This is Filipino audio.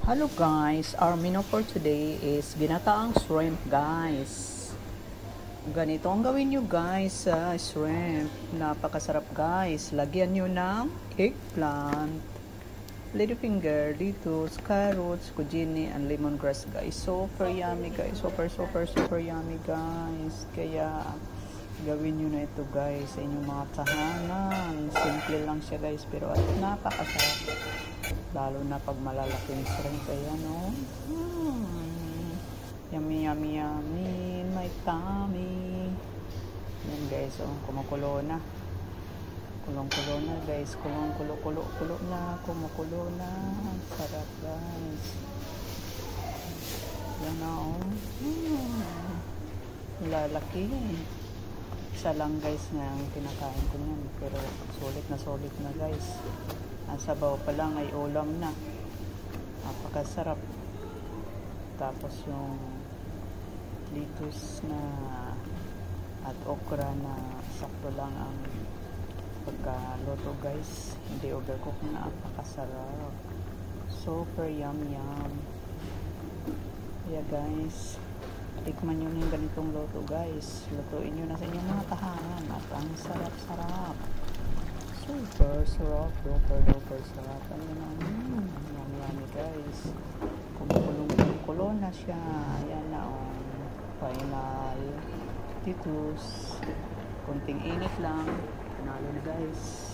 Hello guys, our menu for today is ginataang shrimp guys. Ganito ang gawin nyo guys sa shrimp. Napakasarap guys. Lagyan nyo ng eggplant, ladyfinger, lettuce, carrots, zucchini, and lemongrass guys. Super yummy guys. Super yummy guys. Kaya gawin nyo na ito guys sa inyong mga tahanan. Simple lang siya guys pero at napakasarap. Lalo na pag malalaking shrimp. Ayan o. Yummy, yummy, yummy. My tummy. Yan guys o. Kumukulo na. Kulong-kulo na guys. Kulo na. Kumukulo na. Sarap guys. Yan na o. Lalaki. Isa lang guys na ang kinakain ko niyan. Pero solid na guys. Ang sabaw pa lang ay ulam na. Napakasarap. Tapos yung lettuce na at okra na sakto lang ang pagkaluto guys. Hindi overcook na. Napakasarap. Super yum. Kaya guys, tikman nyo na yung ganitong luto guys. Lutuin nyo na sa inyong mga tahanan. At ang sarap. Super sarap, super sarap. Ayun na, yummy guys. Kumukulong na siya. Ayan na, final. Titus. Kunting init lang. Panalo na guys.